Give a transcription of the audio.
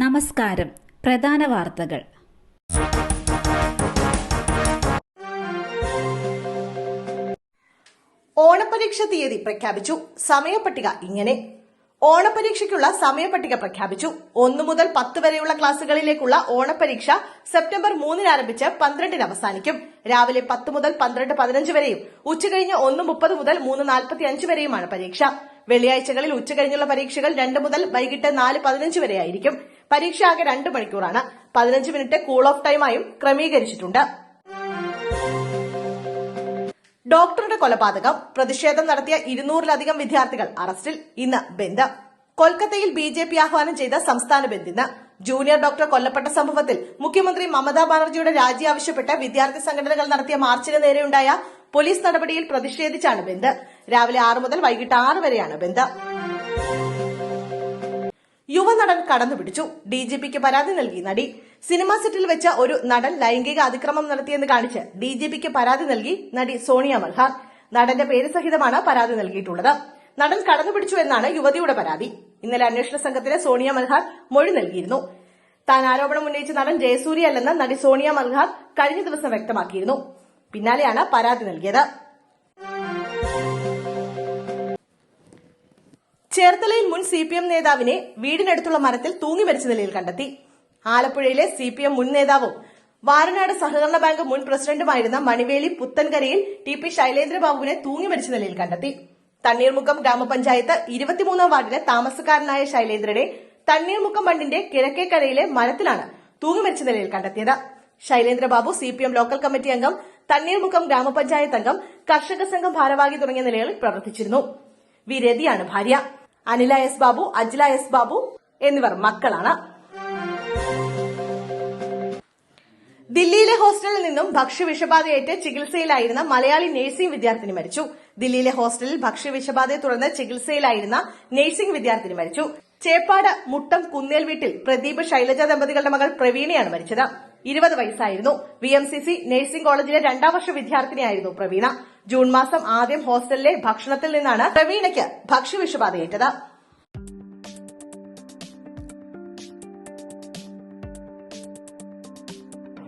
നമസ്കാരം. പ്രധാന വാർത്തകൾ. ഓണപരീക്ഷ തീയതി പ്രഖ്യാപിച്ചു. സമയപട്ടിക ഇങ്ങനെ. ഓണപരീക്ഷയ്ക്കുള്ള സമയപട്ടിക പ്രഖ്യാപിച്ചു. 1 മുതൽ 10 വരെയുള്ള ക്ലാസുകളിലേക്കുള്ള ഓണപരീക്ഷ സെപ്റ്റംബർ 3 ആരംഭിച്ച് 12 അവസാനിക്കും. രാവിലെ 10 മുതൽ 12:15 വരെയും ഉച്ചകഴിഞ്ഞ് 1:30 മുതൽ 3:45 വരെയുമാണ് പരീക്ഷ. വെള്ളിയാഴ്ചകളിൽ ഉച്ചകഴിഞ്ഞുള്ള പരീക്ഷകൾ 2 മുതൽ വൈകിട്ട് 4:15 വരെയായിരിക്കും. പരീക്ഷ ആകെ 2 മണിക്കൂറാണ്. 15 മിനിറ്റ് കൂൾ ഓഫ് ടൈമായും ക്രമീകരിച്ചിട്ടുണ്ട്. ഡോക്ടറുടെ കൊലപാതകം. പ്രതിഷേധം നടത്തിയ 200-ലധികം വിദ്യാർത്ഥികൾ അറസ്റ്റിൽ. ഇന്ന് ബന്ദ്. കൊൽക്കത്തയിൽ BJP ആഹ്വാനം ചെയ്ത സംസ്ഥാന ബന്ദ് ഇന്ന്. ജൂനിയർ ഡോക്ടർ കൊല്ലപ്പെട്ട സംഭവത്തിൽ മുഖ്യമന്ത്രി മമതാ ബാനർജിയുടെ രാജി ആവശ്യപ്പെട്ട് വിദ്യാർത്ഥി സംഘടനകൾ നടത്തിയ മാർച്ചിന് നേരെയുണ്ടായ പോലീസ് നടപടിയിൽ പ്രതിഷേധിച്ചാണ് ബന്ദ്. രാവിലെ 6 മുതൽ വൈകിട്ട് 6 വരെയാണ് ബന്ദ്. യുവനടൻ കടന്നുപിടിച്ചു. DGPക്ക് പരാതി നൽകി നടി. സിനിമാ സെറ്റിൽ വെച്ച് ഒരു നടൻ ലൈംഗിക അതിക്രമം നടത്തിയെന്ന് കാണിച്ച് DGPക്ക് പരാതി നൽകി നടി സോണിയ മൽഹാർ. നടന്റെ പേര് സഹിതമാണ് പരാതി നൽകിയിട്ടുള്ളത്. നടൻ കടന്നുപിടിച്ചു എന്നാണ് യുവതിയുടെ പരാതി. ഇന്നലെ അന്വേഷണ സംഘത്തിന് സോണിയ മൽഹാർ മൊഴി നൽകിയിരുന്നു. താൻ ആരോപണം ഉന്നയിച്ച നടൻ ജയസൂര്യ അല്ലെന്ന് നടി സോണിയ മൽഹാർ കഴിഞ്ഞ ദിവസം വ്യക്തമാക്കിയിരുന്നു. പിന്നാലെയാണ് പരാതി നൽകിയത്. ചേർത്തലയിൽ മുൻ CPM നേതാവിനെ വീടിനടുത്തുള്ള മരത്തിൽ തൂങ്ങി മരിച്ച നിലയിൽ കണ്ടെത്തി. ആലപ്പുഴയിലെ CPM മുൻ നേതാവും വാരനാട് സഹകരണ ബാങ്ക് മുൻ പ്രസിഡന്റുമായിരുന്ന മണിവേലി പുത്തൻകരയിൽ TP ശൈലേന്ദ്രബാബുവിനെ തൂങ്ങി മരിച്ച നിലയിൽ കണ്ടെത്തി. തണ്ണീർമുക്കം ഗ്രാമപഞ്ചായത്ത് 23-ാം വാർഡിലെ താമസക്കാരനായ ശൈലേന്ദ്രനെ തണ്ണീർമുക്കം ബണ്ടിന്റെ കിഴക്കേക്കരയിലെ മരത്തിലാണ് തൂങ്ങി മരിച്ച നിലയിൽ കണ്ടെത്തിയത്. ശൈലേന്ദ്രബാബു CPM ലോക്കൽ കമ്മിറ്റി അംഗം, തണ്ണീർമുക്കം ഗ്രാമപഞ്ചായത്ത് അംഗം, കർഷക സംഘം ഭാരവാഹി തുടങ്ങിയ നിലകളിൽ പ്രവർത്തിച്ചിരുന്നു. വി രതിയാണ് ഭാര്യ. അനില S ബാബു, അജ്ല S ബാബു എന്നിവർ മക്കളാണ്. ദില്ലിയിലെ ഹോസ്റ്റലിൽ നിന്നും ഭക്ഷ്യവിഷബാധയേറ്റ് ചികിത്സയിലായിരുന്ന മലയാളി നഴ്സിംഗ് വിദ്യാർത്ഥിനി മരിച്ചു. ദില്ലിയിലെ ഹോസ്റ്റലിൽ ഭക്ഷ്യവിഷബാധയെ തുടർന്ന് ചികിത്സയിലായിരുന്ന നഴ്സിംഗ് വിദ്യാർത്ഥിനി മരിച്ചു. ചേപ്പാട് മുട്ടം കുന്നേൽ വീട്ടിൽ പ്രദീപ് ശൈലജ ദമ്പതികളുടെ മകൾ പ്രവീണയാണ് മരിച്ചത്. 20 വയസ്സായിരുന്നു. VMCC നഴ്സിംഗ് കോളേജിലെ 2ാം വർഷ വിദ്യാർത്ഥിനിയായിരുന്നു പ്രവീണ. ജൂൺ മാസം ആദ്യം ഹോസ്റ്റലിലെ ഭക്ഷണത്തിൽ നിന്നാണ് പ്രവീണയ്ക്ക് ഭക്ഷ്യവിഷബാധയേറ്റത്.